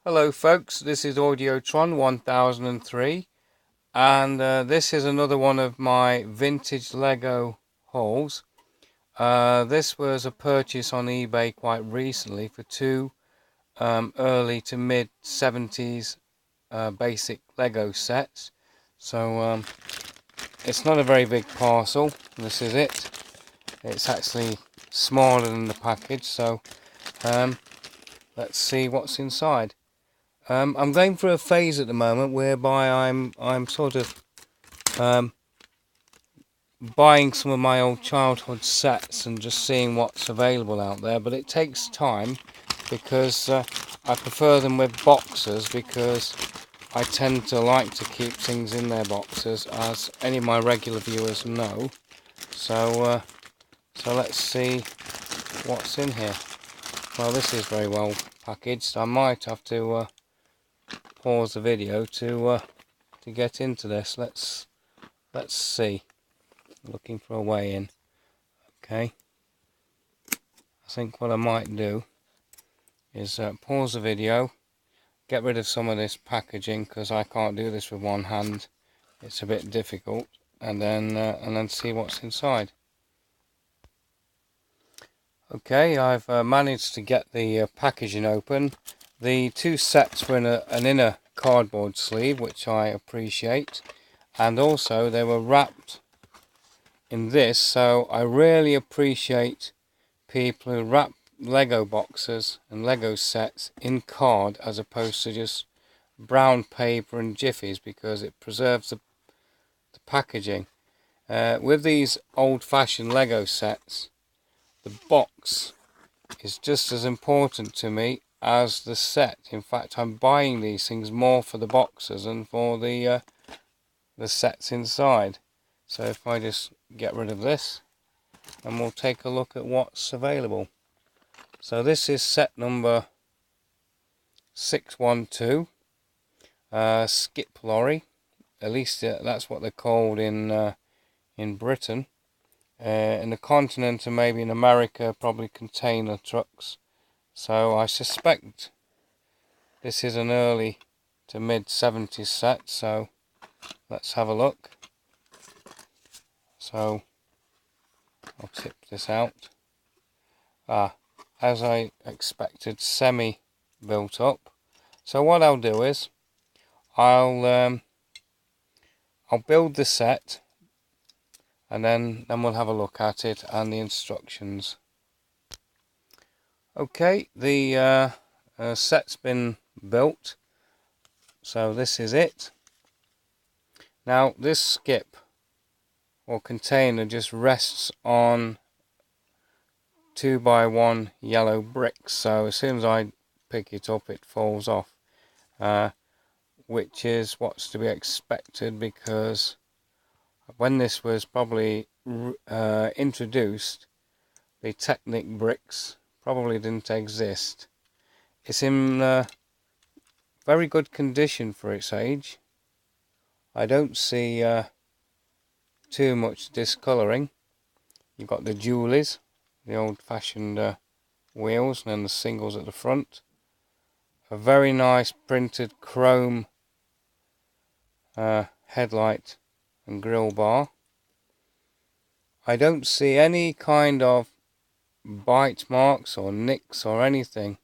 Hello folks, this is Audiotron 1003 and this is another one of my vintage Lego hauls. This was a purchase on eBay quite recently for two early to mid 70s basic Lego sets. So it's not a very big parcel. This is it. It's actually smaller than the package, so let's see what's inside. I'm going through a phase at the moment whereby I'm sort of buying some of my old childhood sets and just seeing what's available out there, but it takes time because I prefer them with boxes, because I tend to like to keep things in their boxes, as any of my regular viewers know. So let's see what's in here. Well, this is very well packaged. I might have to pause the video to get into this. Let's see. Looking for a way in. Okay. I think what I might do is pause the video, get rid of some of this packaging because I can't do this with one hand. It's a bit difficult, and then see what's inside. Okay, I've managed to get the packaging open. The two sets were in an inner cardboard sleeve, which I appreciate, and also they were wrapped in this, so I really appreciate people who wrap Lego boxes and Lego sets in card as opposed to just brown paper and jiffies, because it preserves the packaging. With these old-fashioned Lego sets, the box is just as important to me as the set. In fact, I'm buying these things more for the boxes than for the sets inside. So if I just get rid of this, and we'll take a look at what's available. So this is set number 612, skip lorry. At least that's what they're called in Britain. In the continent and maybe in America, probably container trucks. So I suspect this is an early to mid 70s set. So let's have a look. So I'll tip this out. As I expected, semi built up. So what I'll do is I'll build the set, and then we'll have a look at it and the instructions. Okay, the set's been built, so this is it. Now this skip or container just rests on 2x1 yellow bricks, so as soon as I pick it up it falls off, which is what's to be expected, because when this was probably introduced, the Technic bricks probably didn't exist. It's in very good condition for its age. I don't see too much discolouring. You've got the dualies, the old-fashioned wheels, and then the singles at the front. A very nice printed chrome headlight and grille bar. I don't see any kind of bite marks or nicks or anything.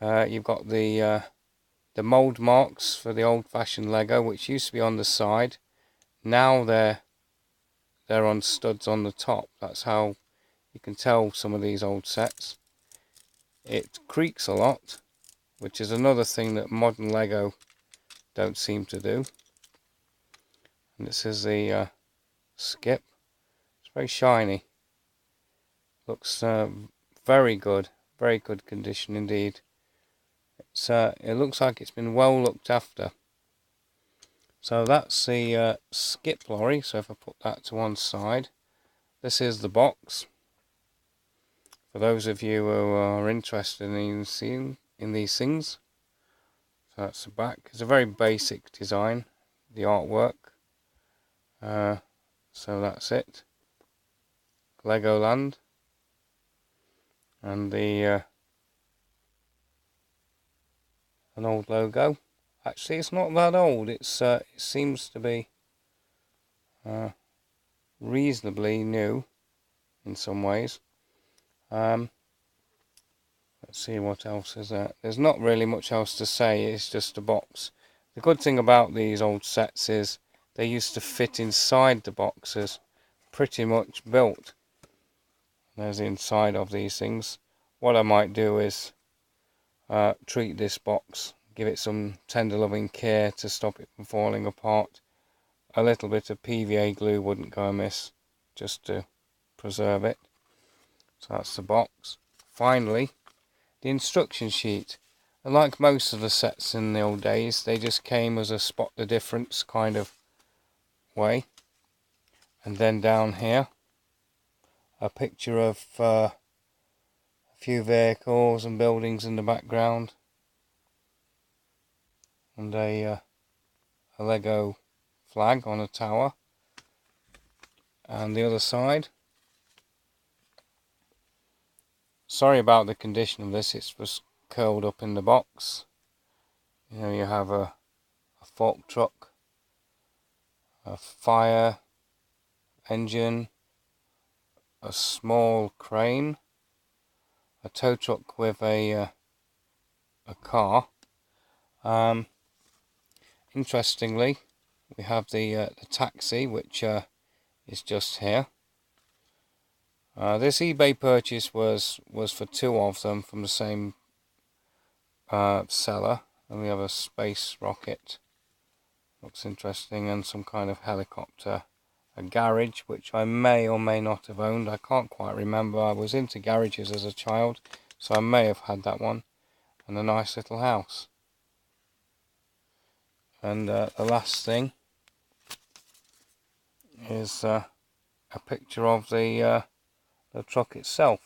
You've got the mould marks for the old-fashioned Lego, which used to be on the side. Now they're on studs on the top. That's how you can tell some of these old sets. It creaks a lot, which is another thing that modern Lego don't seem to do. And this is the skip. It's very shiny. Looks very good condition indeed. It looks like it's been well looked after. So that's the skip lorry. So if I put that to one side, this is the box. For those of you who are interested in these things, so that's the back. It's a very basic design, the artwork. So that's it. Legoland, and the an old logo. Actually, it's not that old. It seems to be reasonably new in some ways. Let's see what else is there. There's not really much else to say. It's just a box. The good thing about these old sets is they used to fit inside the boxes, pretty much built. There's the inside of these things. What I might do is treat this box, give it some tender loving care to stop it from falling apart. A little bit of PVA glue wouldn't go amiss, just to preserve it. So that's the box. Finally, the instruction sheet. And like most of the sets in the old days, they just came as a spot the difference kind of way. And then down here, a picture of a few vehicles and buildings in the background, and a Lego flag on a tower. And the other side, sorry about the condition of this, it was curled up in the box. You know, you have a fork truck, a fire engine, a small crane, a tow truck with a car. Interestingly, we have the taxi, which is just here. This eBay purchase was for two of them from the same seller. And we have a space rocket, looks interesting, and some kind of helicopter. A garage, which I may or may not have owned, I can't quite remember. I was into garages as a child, so I may have had that one. And a nice little house. And the last thing is a picture of the truck itself.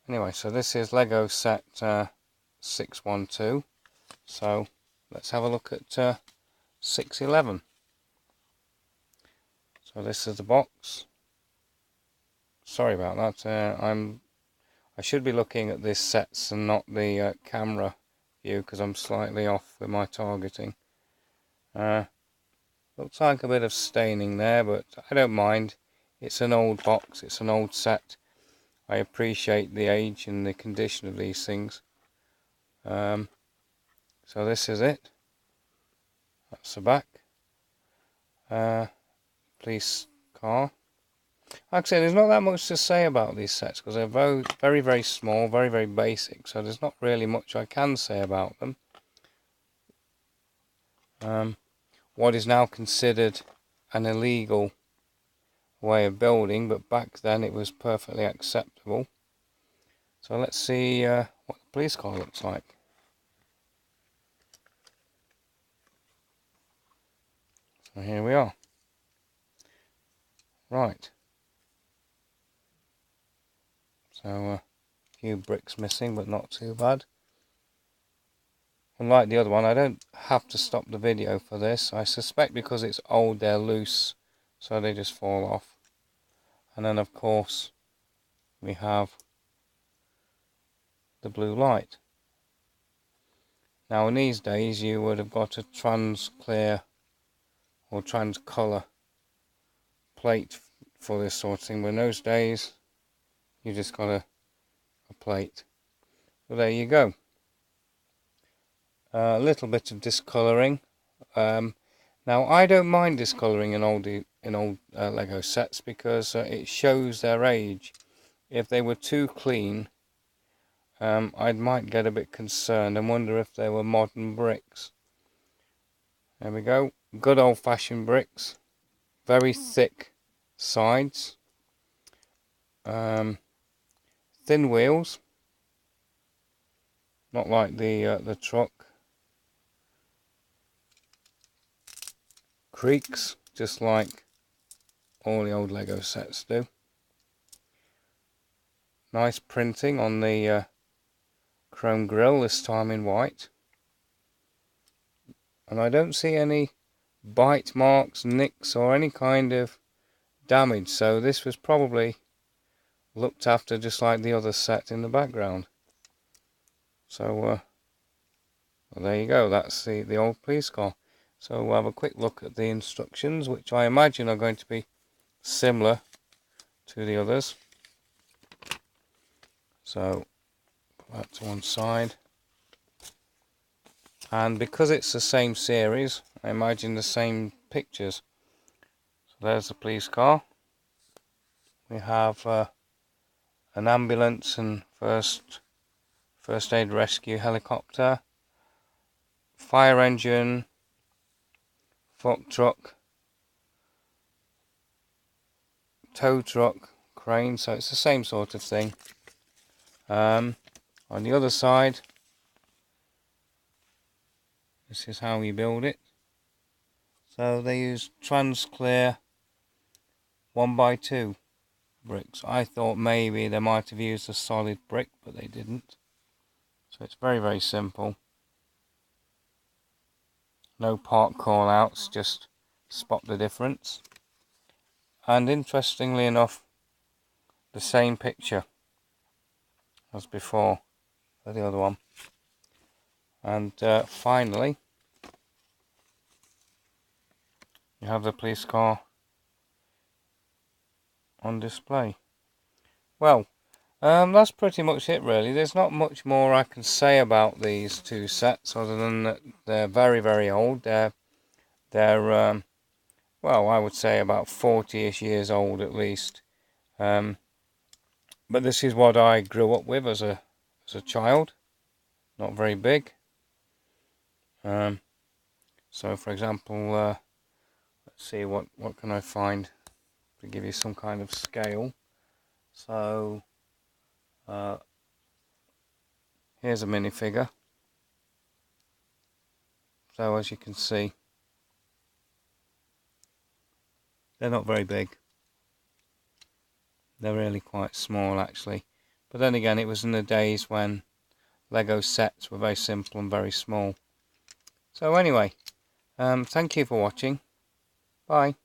Anyway, so this is Lego set 612. So let's have a look at 611. So this is the box. Sorry about that. I should be looking at this sets and not the camera view, because I'm slightly off with my targeting. Looks like a bit of staining there, but I don't mind. It's an old box, it's an old set. I appreciate the age and the condition of these things. So this is it. That's the back. Police car. Like I said, there's not that much to say about these sets because they're very, very small, very, very basic. So there's not really much I can say about them. What is now considered an illegal way of building, but back then it was perfectly acceptable. So let's see what the police car looks like. So here we are. Right. So a few bricks missing, but not too bad. Unlike the other one, I don't have to stop the video for this. I suspect because it's old they're loose, so they just fall off. And then of course we have the blue light. Now in these days you would have got a trans clear or trans colour plate for this sort of thing, but in those days you just got a plate. So there you go. A little bit of discolouring. Now I don't mind discolouring in old Lego sets because it shows their age. If they were too clean, I might get a bit concerned and wonder if they were modern bricks. There we go. Good old-fashioned bricks. Very thick sides. Thin wheels. Not like the truck. Creaks, just like all the old Lego sets do. Nice printing on the chrome grille, this time in white. And I don't see any bite marks, nicks or any kind of damage, so this was probably looked after just like the other set in the background. So well, there you go, that's the old police car. So we'll have a quick look at the instructions, which I imagine are going to be similar to the others. So put that to one side. And because it's the same series, I imagine the same pictures. So there's the police car. We have an ambulance and first aid rescue helicopter, fire engine, fork truck, tow truck, crane, so it's the same sort of thing. On the other side, this is how you build it. So they use trans-clear 1x2 bricks. I thought maybe they might have used a solid brick, but they didn't. So it's very, very simple. No part call outs, just spot the difference. And interestingly enough, the same picture as before for the other one. And finally, you have the police car on display. Well, that's pretty much it really. There's not much more I can say about these two sets other than that they're very, very old. They're well, I would say about 40-ish years old at least. But this is what I grew up with as a child. Not very big. So for example, let's see, what can I find to give you some kind of scale. So here's a minifigure. So as you can see, they're not very big. They're really quite small actually. But then again, it was in the days when Lego sets were very simple and very small. So anyway, thank you for watching. Bye.